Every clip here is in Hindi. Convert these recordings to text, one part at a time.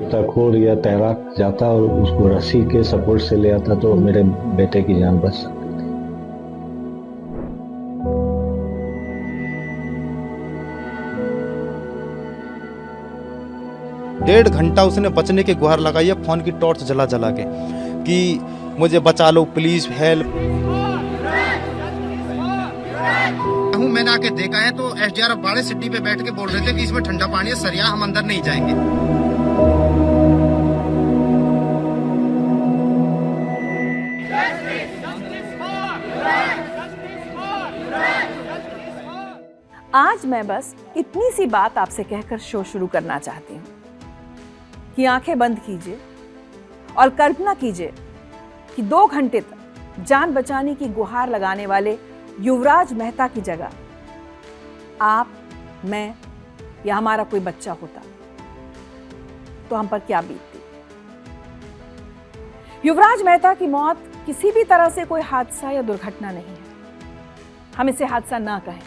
गोताखोर या तैराक जाता और उसको रस्सी के सपोर्ट से ले आता तो मेरे बेटे की जान बच सकती थी। 1.5 घंटा उसने बचने की गुहार लगाई है फोन की टॉर्च जला जला के कि मुझे बचा लो प्लीज हेल्प। मैंने आके देखा है तो एसडीआरएफ बाड़े सिटी पे बैठ के बोल रहे थे कि इसमें ठंडा पानी है, सरिया हम अंदर नहीं जाएंगे। आज मैं बस इतनी सी बात आपसे कहकर शो शुरू करना चाहती हूँ कि आंखें बंद कीजिए और कल्पना कीजिए कि 2 घंटे तक जान बचाने की गुहार लगाने वाले युवराज मेहता की जगह आप, मैं या हमारा कोई बच्चा होता तो हम पर क्या बीतती। युवराज मेहता की मौत किसी भी तरह से कोई हादसा या दुर्घटना नहीं है। हम इसे हादसा ना कहें,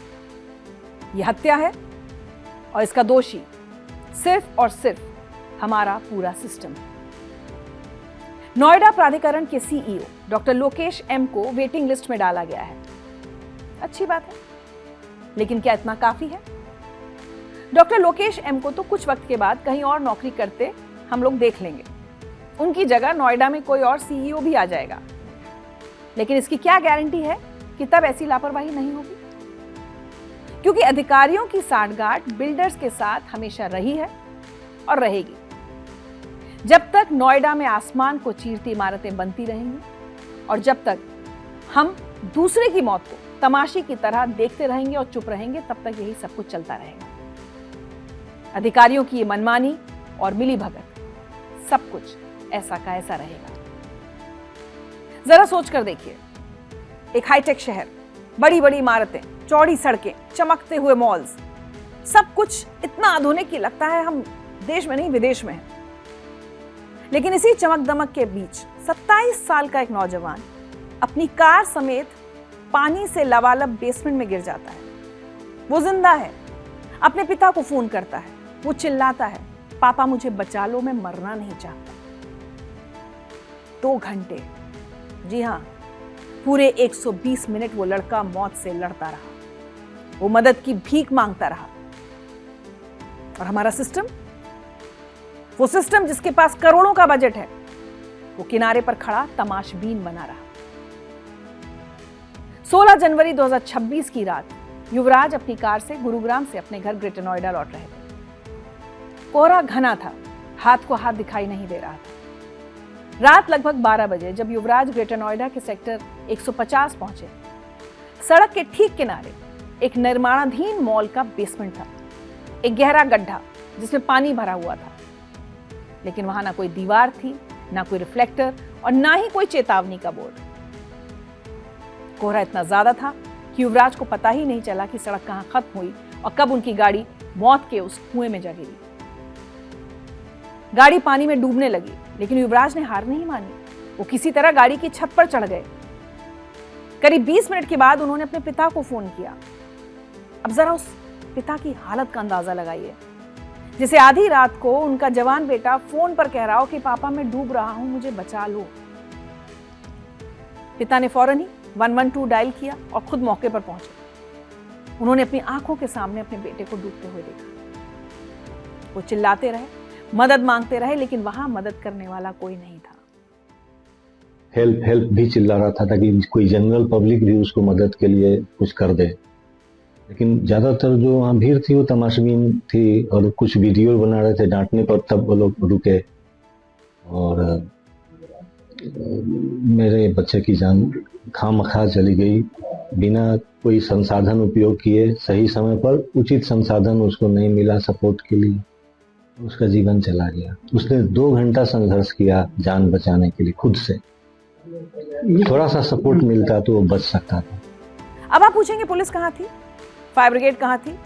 यह हत्या है और इसका दोषी सिर्फ और सिर्फ हमारा पूरा सिस्टम है। नोएडा प्राधिकरण के सीईओ डॉक्टर लोकेश एम को वेटिंग लिस्ट में डाला गया है। अच्छी बात है, लेकिन क्या इतना काफी है? डॉक्टर लोकेश एम को तो कुछ वक्त के बाद कहीं और नौकरी करते हम लोग देख लेंगे। उनकी जगह नोएडा में कोई और सीईओ भी आ जाएगा, लेकिन इसकी क्या गारंटी है कि तब ऐसी लापरवाही नहीं होगी? क्योंकि अधिकारियों की सांठगांठ बिल्डर्स के साथ हमेशा रही है और रहेगी। जब तक नोएडा में आसमान को चीरती इमारतें बनती रहेंगी और जब तक हम दूसरे की मौत को तमाशी की तरह देखते रहेंगे और चुप रहेंगे, तब तक यही सब कुछ चलता रहेगा। अधिकारियों की ये मनमानी और मिलीभगत, सब कुछ ऐसा का ऐसा रहेगा। जरा सोच कर देखिए, एक हाईटेक शहर, बड़ी बड़ी इमारतें, चौड़ी सड़कें, चमकते हुए मॉल्स, सब कुछ इतना आधुनिक कि लगता है हम देश में नहीं विदेश में हैं। लेकिन इसी चमक दमक के बीच 27 साल का एक नौजवान अपनी कार समेत पानी से लबालब बेसमेंट में गिर जाता है। वो जिंदा है, अपने पिता को फोन करता है, वो चिल्लाता है, पापा मुझे बचा लो, मैं मरना नहीं चाहता। 2 घंटे, जी हां, पूरे 120 मिनट वो लड़का मौत से लड़ता रहा। वो मदद की भीख मांगता रहा। और हमारा सिस्टम, वो सिस्टम जिसके पास करोड़ों का बजट है, वो किनारे पर खड़ा तमाशबीन बना रहा। 16 जनवरी 2026 की रात युवराज अपनी कार से गुरुग्राम से अपने घर ग्रेटर नोएडा लौट रहे थे। कोहरा घना था, हाथ को हाथ दिखाई नहीं दे रहा था। रात लगभग 12 बजे जब युवराज ग्रेटर नोएडा के सेक्टर 150 पहुंचे, सड़क के ठीक किनारे एक निर्माणाधीन मॉल का बेसमेंट था। एक गहरा गड्ढा जिसमें पानी भरा हुआ था, लेकिन वहां ना कोई दीवार थी, ना कोई रिफ्लेक्टर और ना ही कोई चेतावनी का बोर्ड। कोहरा इतना ज्यादा था कि युवराज को पता ही नहीं चला कि सड़क कहां खत्म हुई और कब उनकी गाड़ी मौत के उस कुएं में जा गिरी। गाड़ी पानी में डूबने लगी, लेकिन युवराज ने हार नहीं मानी। वो किसी तरह गाड़ी की छत पर चढ़ गए। करीब 20 मिनट के बाद उन्होंने अपने पिता को फोन किया। अब जरा उस पिता की हालत का अंदाजा लगाइए, जिसे आधी रात को उनका जवान बेटा फोन पर कह रहा हो कि पापा मैं डूब रहा हूं, मुझे बचा लो। पिता ने फौरन ही 112 डायल किया और खुद मौके पर पहुंचे। उन्होंने अपनी आंखों के सामने अपने बेटे को डूबते हुए देखा। वो चिल्लाते रहे, मदद मांगते रहे, लेकिन वहां मदद करने वाला कोई नहीं था। हेल्प हेल्प भी चिल्ला रहा था ताकि कोई जनरल पब्लिक भी उसको मदद के लिए कुछ कर दे, लेकिन ज्यादातर जो वहाँ भीड़ थी वो तमाशबीन थी और कुछ वीडियो बना रहे थे डांटने पर। तब वो लोग रुके और मेरे बच्चे की जान खामखा चली गई बिना कोई संसाधन उपयोग किए। सही समय पर उचित संसाधन उसको नहीं मिला सपोर्ट के लिए, उसका जीवन चला गया। उसने 2 घंटा संघर्ष किया जान बचाने के लिए खुद से। थोड़ा सा सपोर्ट मिलता तो वो बच सकता था। अब आप पूछेंगे पुलिस कहां थी, फायर ब्रिगेड कहां थी?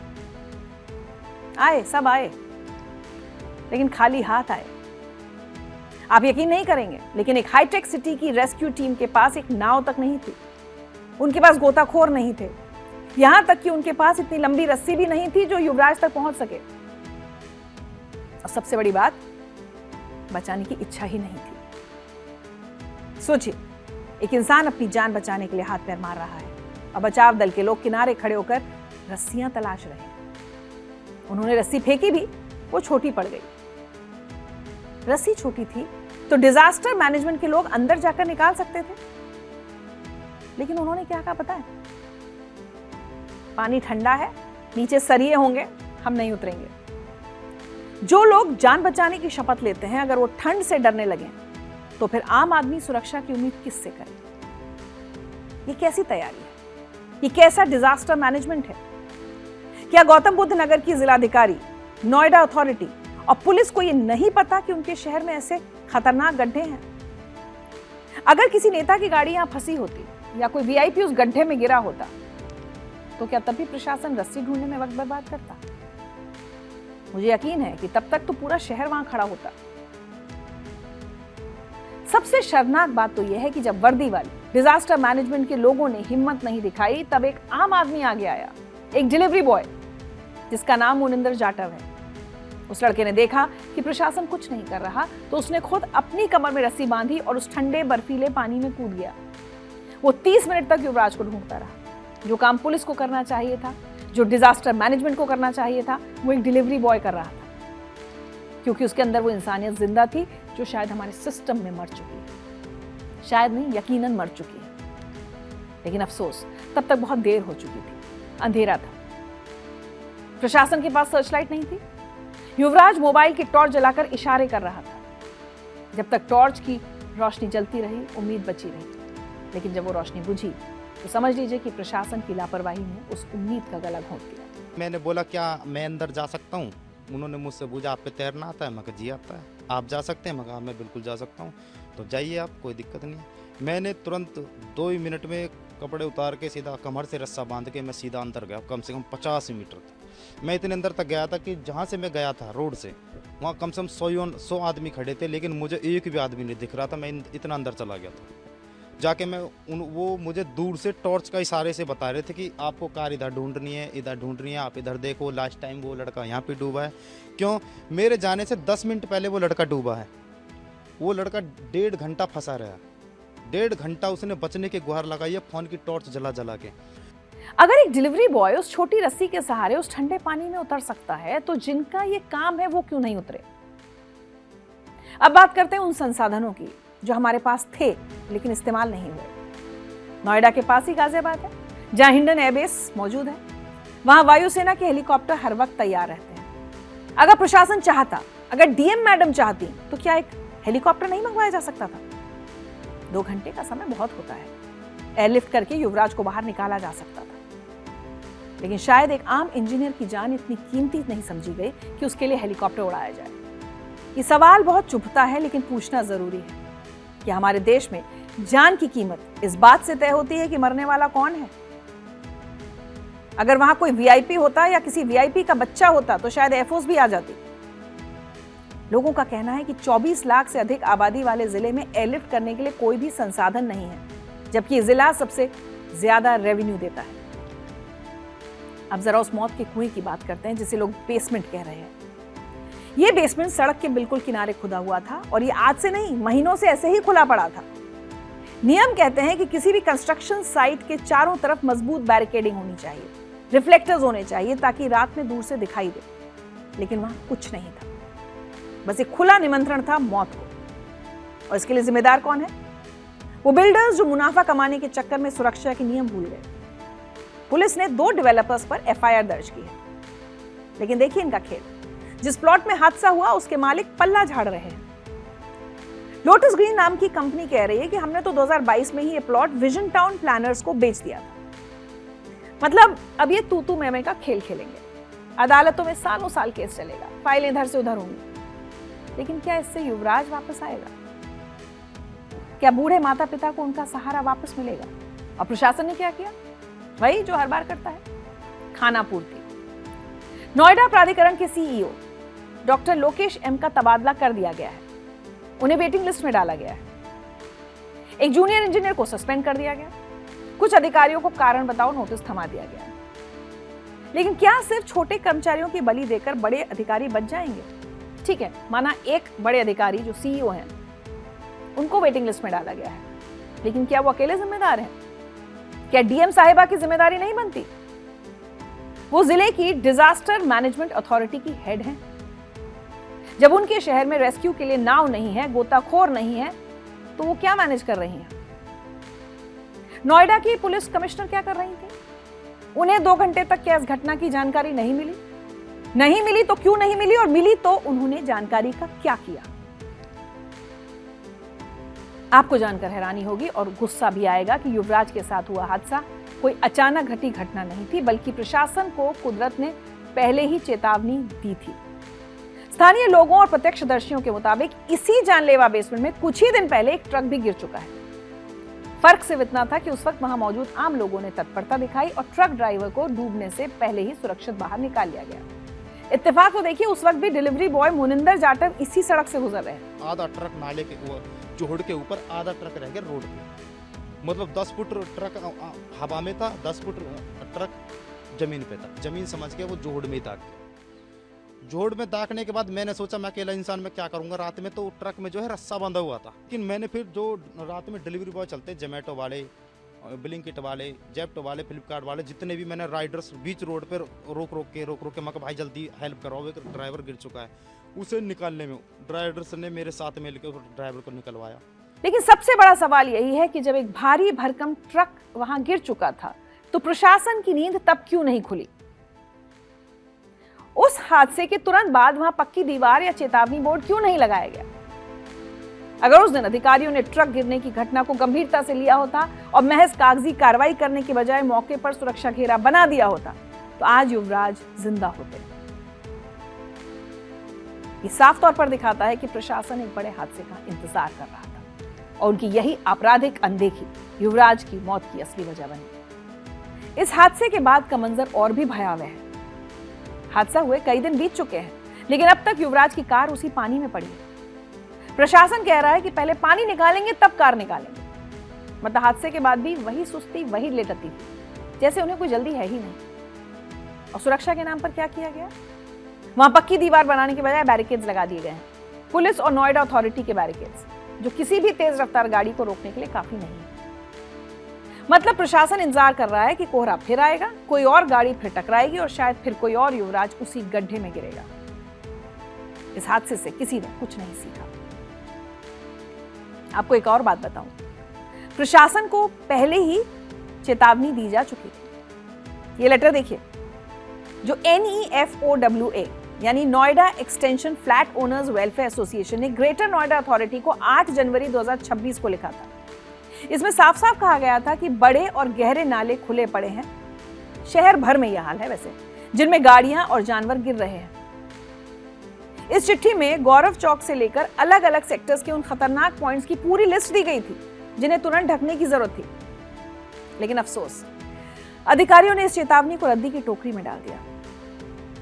आए, सब आए, लेकिन खाली हाथ आए। आप यकीन नहीं करेंगे, लेकिन एक हाईटेक सिटी की रेस्क्यू टीम के पास एक नाव तक नहीं थी। उनके पास गोताखोर नहीं थे, यहां तक कि उनके पास इतनी लंबी रस्सी भी नहीं थी जो युवराज तक पहुंच सके। और सबसे बड़ी बात, बचाने की इच्छा ही नहीं थी। सोचिए, एक इंसान अपनी जान बचाने के लिए हाथ पैर मार रहा है और बचाव दल के लोग किनारे खड़े होकर रस्सियां तलाश रहे हैं। उन्होंने रस्सी फेंकी भी, वो छोटी पड़ गई। रस्सी छोटी थी तो डिजास्टर मैनेजमेंट के लोग अंदर जाकर निकाल सकते थे, लेकिन उन्होंने क्या कहा पता है? पानी ठंडा है, नीचे सरिये होंगे, हम नहीं उतरेंगे। जो लोग जान बचाने की शपथ लेते हैं, अगर वो ठंड से डरने लगे तो फिर आम आदमी सुरक्षा की उम्मीद किससे करे? ये कैसी तैयारी है? ये कैसा डिजास्टर मैनेजमेंट है? क्या गौतम बुद्ध नगर की जिलाधिकारी, नोएडा अथॉरिटी और पुलिस को ये नहीं पता कि उनके शहर में ऐसे खतरनाक गड्ढे हैं? अगर किसी नेता की गाड़ी यहां फंसी होती या कोई वीआईपी उस गड्ढे में गिरा होता तो क्या तब भी प्रशासन रस्सी ढूंढने में वक्त बर्बाद करता? मुझे यकीन है कि तब तक तो पूरा शहर वहां खड़ा होता। सबसे शर्मनाक बात तो यह है कि जब वर्दी वाले डिजास्टर मैनेजमेंट के लोगों ने हिम्मत नहीं दिखाई, तब एक आम आदमी आगे आया, एक डिलीवरी बॉय जिसका नाम मुनिंदर जाटव है। उस लड़के ने देखा कि प्रशासन कुछ नहीं कर रहा तो उसने खुद अपनी कमर में रस्सी बांधी और उस ठंडे बर्फीले पानी में कूद गया। वो 30 मिनट तक युवराज को ढूंढता रहा। जो काम पुलिस को करना चाहिए था, जो डिजास्टर मैनेजमेंट को करना चाहिए था, वो एक डिलीवरी बॉय कर रहा था, क्योंकि उसके अंदर वो इंसानियत जिंदा थी जो शायद हमारे सिस्टम में मर चुकी है। शायद नहीं, यकीनन मर चुकी है। लेकिन अफसोस, तब तक बहुत देर हो चुकी थी, अंधेरा था, प्रशासन के पास सर्चलाइट नहीं थी। युवराज मोबाइल की टॉर्च जलाकर इशारे कर रहा था। जब तक टॉर्च की रोशनी जलती रही, उम्मीद बची रही, लेकिन जब वो रोशनी बुझी तो समझ लीजिए कि प्रशासन की लापरवाही ने उस उम्मीद का गला घोंट दिया। मैंने बोला क्या मैं अंदर जा सकता हूँ? उन्होंने मुझसे पूछा आप पे तैरना आता है? मैं कहा जी आता है। आप जा सकते हैं? मैं कहा मैं बिल्कुल जा सकता हूँ। तो जाइए आप, कोई दिक्कत नहीं है। मैंने तुरंत 2 ही मिनट में कपड़े उतार के सीधा कमर से रस्सा बांध के मैं सीधा अंदर गया, कम से कम 50 मीटर तक। मैं इतने अंदर तक गया था कि जहाँ से मैं गया था रोड से, वहाँ कम से कम 100 आदमी खड़े थे, लेकिन मुझे एक भी आदमी नहीं दिख रहा था। मैं इतना अंदर चला गया था। जाके वो मुझे दूर से टॉर्च का इशारे से बता रहे थे कि आपको कार इधर ढूंढनी है, इधर ढूंढनी है, आप इधर देखो, लास्ट टाइम वो लड़का यहाँ पे डूबा है। क्यों? मेरे जाने से 10 मिनट पहले वो लड़का डूबा है। वो लड़का 1.5 घंटा फंसा रहा। 1.5 घंटा उसने बचने की गुहार लगाई है, फोन की टॉर्च जला जला के। अगर एक डिलीवरी बॉय उस छोटी रस्सी के सहारे उस ठंडे पानी में उतर सकता है, तो जिनका ये काम है वो क्यों नहीं उतरे? अब बात करते हैं उन संसाधनों की जो हमारे पास थे लेकिन इस्तेमाल नहीं हुए। नोएडा के पास ही गाजियाबाद है, जहां हिंडन एयरबेस मौजूद है। वहां वायुसेना के हेलीकॉप्टर हर वक्त तैयार रहते हैं। अगर प्रशासन चाहता, अगर डीएम मैडम चाहती, तो क्या एक हेलीकॉप्टर नहीं मंगवाया जा सकता था? 2 घंटे का समय बहुत होता है। एयरलिफ्ट करके युवराज को बाहर निकाला जा सकता था, लेकिन शायद एक आम इंजीनियर की जान इतनी कीमती नहीं समझी गई कि उसके लिए हेलीकॉप्टर उड़ाया जाए। ये सवाल बहुत चुभता है, लेकिन पूछना जरूरी है कि हमारे देश में जान की कीमत इस बात से तय होती है कि मरने वाला कौन है। अगर वहां कोई वीआईपी होता या किसी वीआईपी का बच्चा होता तो शायद एयरफोर्स भी आ जाती। लोगों का कहना है कि 24 लाख से अधिक आबादी वाले जिले में एयरलिफ्ट करने के लिए कोई भी संसाधन नहीं है, जबकि ये जिला सबसे ज्यादा रेवेन्यू देता है। अब जरा उस मौत के कुएं की बात करते हैं जिसे लोग बेसमेंट कह रहे हैं। ये बेसमेंट सड़क के बिल्कुल किनारे खुदा हुआ था और ये आज से नहीं, महीनों से ऐसे ही खुला पड़ा था। नियम कहते हैं कि किसी भी कंस्ट्रक्शन साइट के चारों तरफ मजबूत बैरिकेडिंग होनी चाहिए, रिफ्लेक्टर्स होने चाहिए ताकि रात में दूर से दिखाई दे, लेकिन वहां कुछ नहीं था। बस एक खुला निमंत्रण था मौत को। और इसके लिए जिम्मेदार कौन है? वो बिल्डर्स जो मुनाफा कमाने के चक्कर में सुरक्षा के नियम भूल गए। पुलिस ने 2 डेवलपर्स पर एफआईआर दर्ज की है, लेकिन देखिए इनका खेल। जिस प्लॉट में हादसा हुआ उसके मालिक पल्ला झाड़ रहे हैं। लोटस ग्रीन नाम की कंपनी कह रही है कि हमने तो 2022 में ही ये प्लॉट विजन टाउन प्लानर्स को बेच दिया था। मतलब अब ये तू मैं का खेल खेलेंगे। अदालतों में सालों साल केस चलेगा, फाइलें इधर से उधर होंगी, लेकिन क्या इससे युवराज वापस आएगा? क्या बूढ़े माता पिता को उनका सहारा वापस मिलेगा? और प्रशासन ने क्या किया? वही जो हर बार करता है, खाना पूर्ति। नोएडा प्राधिकरण के सीईओ डॉक्टर लोकेश एम का तबादला कर दिया गया है। उन्हें वेटिंग लिस्ट में डाला गया है। एक जूनियर इंजीनियर को सस्पेंड कर दिया गया। कुछ अधिकारियों को कारण बताओ नोटिस थमा दिया गया। लेकिन क्या सिर्फ छोटे कर्मचारियों की बलि देकर बड़े अधिकारी बच जाएंगे? ठीक है, माना एक बड़े अधिकारी जो सीईओ हैं उनको वेटिंग लिस्ट में डाला गया है, लेकिन क्या वो अकेले जिम्मेदार हैं? क्या डीएम साहिबा की जिम्मेदारी नहीं बनती? वो जिले की डिजास्टर मैनेजमेंट अथॉरिटी की हेड हैं। जब उनके शहर में रेस्क्यू के लिए नाव नहीं है, गोताखोर नहीं है, तो वो क्या मैनेज कर रही हैं? नोएडा की पुलिस कमिश्नर क्या कर रही थी? उन्हें 2 घंटे तक क्या इस घटना की जानकारी नहीं मिली? नहीं मिली तो क्यों नहीं मिली, और मिली तो उन्होंने जानकारी का क्या किया? आपको जानकर हैरानी होगी और गुस्सा भी आएगा कि युवराज के साथ हुआ हादसा कोई अचानक घटी घटना नहीं थी, बल्कि प्रशासन को कुदरत ने पहले ही चेतावनी दी थी। स्थानीय लोगों और प्रत्यक्षदर्शियों के मुताबिक इसी जानलेवा बेसमेंट में कुछ ही दिन पहले एक ट्रक भी गिर चुका है। फर्क सिर्फ इतना था कि उस वक्त वहां मौजूद आम लोगों ने तत्परता दिखाई और ट्रक ड्राइवर को डूबने से पहले ही सुरक्षित बाहर निकाल लिया गया। इत्तेफाक तो देखिए, उस वक्त भी डिलीवरी बॉय मुनिंदर जाटव इसी सड़क से गुजर रहे हैं। आधा ट्रक नाले के जोड़ के ऊपर, आधा ट्रक रह गया रोड पे। मतलब 10 फुट ट्रक हवा में था, 10 फुट ट्रक जमीन पे था। जमीन समझ के वो जोड़ में दाग गया। जोड़ में दागने के बाद मैंने सोचा मैं अकेला इंसान में क्या करूंगा रात में, तो ट्रक में जो है रस्सा बंधा हुआ था। लेकिन मैंने फिर जो रात में डिलीवरी बॉय चलते, जोमेटो वाले, ब्लिंकिट वाले, जेप्टो वाले, फ्लिपकार्ट वाले, जितने भी मैंने राइडर्स बीच रोड पर रोक रोक के मैं भाई जल्दी हेल्प कराओ, ड्राइवर गिर चुका है। उसे निकालने में ड्राइवर्स ने मेरे साथ मिलकर ड्राइवर को निकलवाया। लेकिन सबसे बड़ा सवाल यही है कि जब एक भारी भरकम ट्रक वहां गिर चुका था तो प्रशासन की नींद तब क्यों नहीं खुली? उस हादसे के तुरंत बाद वहां पक्की दीवार या चेतावनी बोर्ड क्यों नहीं लगाया गया? अगर उस दिन अधिकारियों ने ट्रक गिरने की घटना को गंभीरता से लिया होता और महज कागजी कार्रवाई करने के बजाय मौके पर सुरक्षा घेरा बना दिया होता तो आज युवराज जिंदा होते। ये साफ तौर पर दिखाता है कि प्रशासन एक बड़े हादसे का इंतजार कर रहा था और उनकी यही आपराधिक अनदेखी युवराज की मौत की असली वजह बनी। इस हादसे के बाद का मंजर और भी भयावह है। हादसा हुए कई दिन बीत चुके हैं, लेकिन अब तक युवराज की कार उसी पानी में पड़ी है। प्रशासन कह रहा है कि पहले पानी निकालेंगे तब कार निकालेंगे। मतलब हादसे के बाद भी वही सुस्ती, वही लेटती थी, जैसे उन्हें कोई जल्दी है ही नहीं। और सुरक्षा के नाम पर क्या किया गया? वहां पक्की दीवार बनाने के बजाय बैरिकेड्स लगा दिए गए हैं। पुलिस और नोएडा अथॉरिटी के बैरिकेड्स, जो किसी भी तेज रफ्तार गाड़ी को रोकने के लिए काफी नहीं है। मतलब प्रशासन इंतजार कर रहा है कि कोहरा फिर आएगा, कोई और गाड़ी फिर टकराएगी और शायद फिर कोई और युवराज उसी गड्ढे में गिरेगा। इस हादसे से किसी ने कुछ नहीं सीखा। आपको एक और बात बताऊं, प्रशासन को पहले ही चेतावनी दी जा चुकी थी। ये लेटर देखिए, जो NEFOWA यानी Noida extension flat owners welfare association ने ग्रेटर नोएडा अथॉरिटी को 8 जनवरी 2026 को लिखा था। इसमें साफ साफ कहा गया था कि बड़े और गहरे नाले खुले पड़े हैं। शहर भर में यह हाल है वैसे, जिनमें गाड़ियां और जानवर गिर रहे हैं। इस चिट्ठी में गौरव चौक से लेकर अलग अलग सेक्टर्स के उन खतरनाक पॉइंट्स की पूरी लिस्ट दी गई थी जिन्हें तुरंत ढकने की जरूरत थी। लेकिन अफसोस, अधिकारियों ने इस चेतावनी को रद्दी की टोकरी में डाल दिया।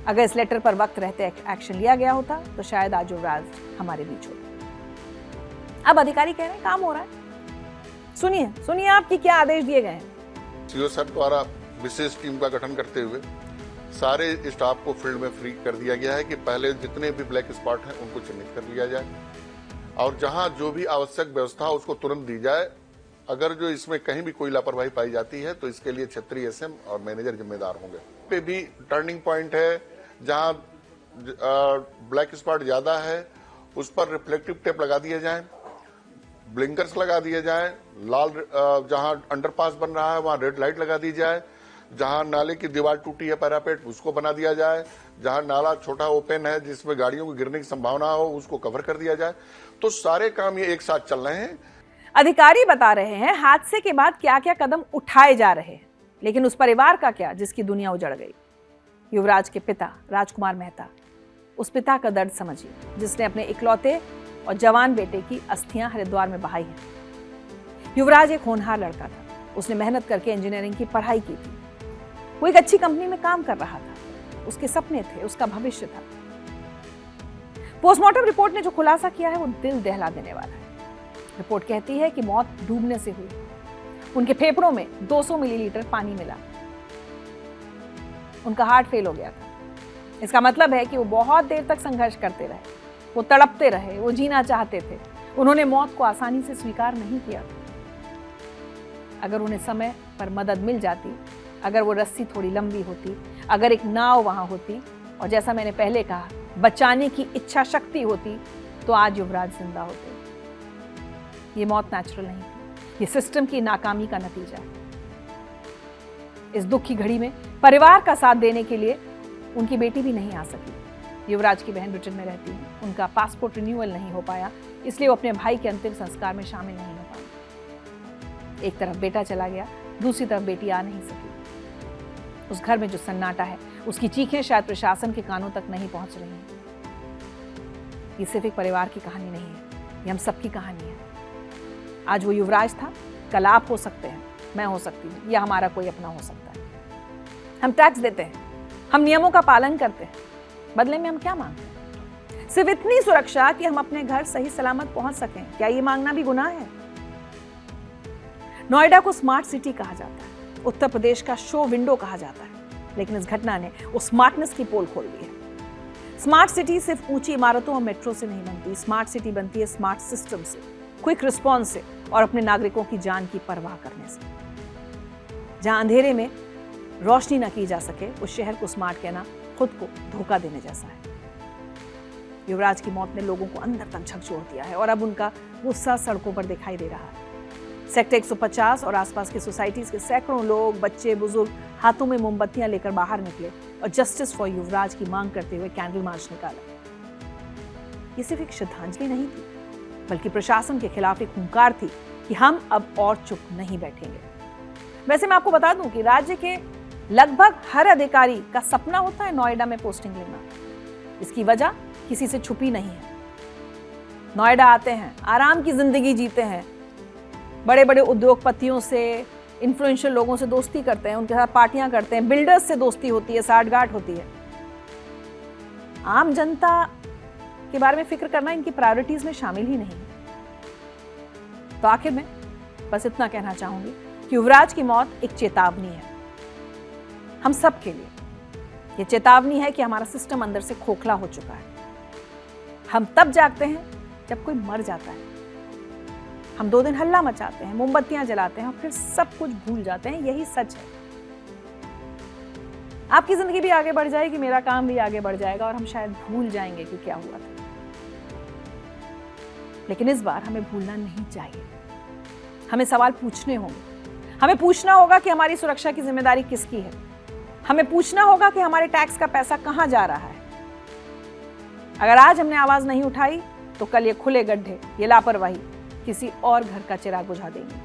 अगर इस लेटर पर वक्त रहते एक्शन लिया गया होता तो शायद आज युवराज हमारे बीच होता। अब अधिकारी कह रहे हैं काम हो रहा है। सुनिए आपकी क्या आदेश दिए गए हैं। सीओ साहब द्वारा विशेष टीम का गठन करते हुए सारे स्टाफ को फील्ड में फ्री कर दिया गया है कि पहले जितने भी ब्लैक स्पॉट हैं उनको चिन्हित कर लिया जाए और जहां जो भी आवश्यक व्यवस्था उसको तुरंत दी जाए। अगर जो इसमें कहीं भी कोई लापरवाही पाई जाती है तो इसके लिए क्षेत्रीय एसएम और मैनेजर जिम्मेदार होंगे। पे भी टर्निंग पॉइंट है जहां ब्लैक स्पॉट ज्यादा है उस पर रिफ्लेक्टिव टेप लगा दिए जाए, ब्लिंकर्स लगा दिए जाए, लाल जहां अंडरपास बन रहा है वहां रेड लाइट लगा दी जाए, जहां नाले की दीवार टूटी है पैरापेट उसको बना दिया जाए, जहां नाला छोटा ओपन है जिसमें गाड़ियों की गिरने की संभावना हो उसको कवर कर दिया जाए। तो सारे काम ये एक साथ चल रहे हैं। अधिकारी बता रहे हैं हादसे के बाद क्या क्या कदम उठाए जा रहे हैं, लेकिन उस परिवार का क्या जिसकी दुनिया उजड़ गई? युवराज के पिता राजकुमार मेहता, उस पिता का दर्द समझिए जिसने अपने इकलौते और जवान बेटे की अस्थियां हरिद्वार में बहाई हैं। युवराज एक होनहार लड़का था। उसने मेहनत करके इंजीनियरिंग की पढ़ाई की थी। वो एक अच्छी कंपनी में काम कर रहा था। उसके सपने थे, उसका भविष्य था। पोस्टमार्टम रिपोर्ट ने जो खुलासा किया है वो दिल दहला देने वाला है। रिपोर्ट कहती है कि मौत डूबने से हुई। उनके फेफड़ों में 200 मिलीलीटर पानी मिला। उनका हार्ट फेल हो गया था। इसका मतलब है कि वो बहुत देर तक संघर्ष करते रहे, वो तड़पते रहे, वो जीना चाहते थे। उन्होंने मौत को आसानी से स्वीकार नहीं किया था। अगर उन्हें समय पर मदद मिल जाती, अगर वो रस्सी थोड़ी लंबी होती, अगर एक नाव वहां होती और जैसा मैंने पहले कहा बचाने की इच्छा शक्ति होती, तो आज युवराज जिंदा होते। ये मौत नेचुरल नहीं थी, ये सिस्टम की नाकामी का नतीजा है। इस दुख की घड़ी में परिवार का साथ देने के लिए उनकी बेटी भी नहीं आ सकी। युवराज की बहन ब्रिटेन में रहती है, उनका पासपोर्ट रिन्यूअल नहीं हो पाया, इसलिए वो अपने भाई के अंतिम संस्कार में शामिल नहीं हो पाई। एक तरफ बेटा चला गया, दूसरी तरफ बेटी आ नहीं सकी। उस घर में जो सन्नाटा है, उसकी चीखें शायद प्रशासन के कानों तक नहीं पहुंच रही हैं। ये सिर्फ एक परिवार की कहानी नहीं है, ये हम सबकी कहानी है। आज वो युवराज था, कल आप हो सकते हैं, मैं हो सकती हूँ, या हमारा कोई अपना हो सकता है। हम टैक्स देते हैं, हम नियमों का पालन करते हैं, बदले में हम क्या मांगते हैं? सिर्फ इतनी सुरक्षा कि हम अपने घर सही सलामत पहुंच सकें। क्या ये मांगना भी गुनाह है? नोएडा को स्मार्ट सिटी कहा जाता है, उत्तर प्रदेश का शो विंडो कहा जाता है, लेकिन इस घटना ने उस स्मार्टनेस की पोल खोल दी है। स्मार्ट सिटी सिर्फ ऊंची इमारतों और मेट्रो से नहीं बनती, स्मार्ट सिटी बनती है स्मार्ट सिस्टम से, क्विक रिस्पॉन्स से और अपने नागरिकों की जान की परवाह करने से। जहां अंधेरे में रोशनी न की जा सके, उस शहर को स्मार्ट कहना खुद को धोखा देने जैसा है। युवराज की मौत ने लोगों को अंदर तक झकझोर दिया है और अब उनका गुस्सा सड़कों पर दिखाई दे रहा है। सेक्टर 150 और आसपास की सोसाइटीज के सैकड़ों लोग, बच्चे, बुजुर्ग हाथों में मोमबत्तियां लेकर बाहर निकले और जस्टिस फॉर युवराज की मांग करते हुए कैंडल मार्च निकाला। ये सिर्फ एक श्रद्धांजलि नहीं थी, बल्कि प्रशासन के खिलाफ एक हुंकार थी कि हम अब और चुप नहीं बैठेंगे। वैसे मैं आपको बता दूं कि राज्य के लगभग हर अधिकारी का सपना होता है नोएडा में पोस्टिंग लेना। इसकी वजह किसी से छुपी नहीं है। नोएडा आते हैं, आराम की जिंदगी जीते हैं, बड़े बड़े उद्योगपतियों से, इन्फ्लुएंशियल लोगों से दोस्ती करते हैं, उनके साथ पार्टियां करते हैं, बिल्डर्स से दोस्ती होती है, साठगांठ होती है। आम जनता के बारे में फिक्र करना इनकी प्रायोरिटीज में शामिल ही नहीं। तो आखिर में बस इतना कहना चाहूंगी कि युवराज की मौत एक चेतावनी है हम सब के लिए। ये चेतावनी है कि हमारा सिस्टम अंदर से खोखला हो चुका है। हम तब जागते हैं जब कोई मर जाता है। हम 2 दिन हल्ला मचाते हैं, मोमबत्तियां जलाते हैं और फिर सब कुछ भूल जाते हैं। यही सच है। आपकी जिंदगी भी आगे बढ़ जाएगी, मेरा काम भी आगे बढ़ जाएगा और हम शायद भूल जाएंगे कि क्या हुआ था। लेकिन इस बार हमें भूलना नहीं चाहिए। हमें सवाल पूछने होंगे। हमें पूछना होगा कि हमारी सुरक्षा की जिम्मेदारी किसकी है। हमें पूछना होगा कि हमारे टैक्स का पैसा कहां जा रहा है। अगर आज हमने आवाज नहीं उठाई तो कल ये खुले गड्ढे, ये लापरवाही किसी और घर का चिराग बुझा देंगे।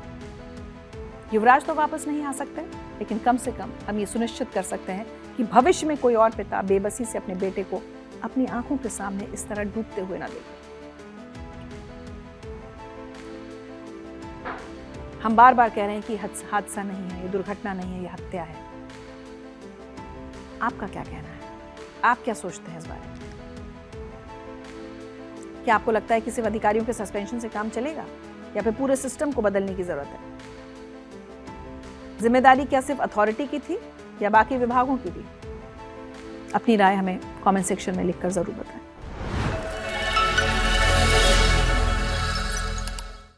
युवराज तो वापस नहीं आ सकते, लेकिन कम से कम हम ये सुनिश्चित कर सकते हैं कि भविष्य में कोई और पिता बेबसी से अपने बेटे को अपनी आंखों के सामने इस तरह डूबते हुए ना देखे। हम बार बार कह रहे हैं कि हादसा नहीं है, ये दुर्घटना नहीं है, ये हत्या है। आपका क्या कहना है? आप क्या सोचते हैं इस बारे में? क्या आपको लगता है कि सिर्फ अधिकारियों के सस्पेंशन से काम चलेगा या फिर पूरे सिस्टम को बदलने की जरूरत है? जिम्मेदारी क्या सिर्फ अथॉरिटी की थी या बाकी विभागों की भी? अपनी राय हमें कमेंट सेक्शन में लिखकर जरूर बताएं।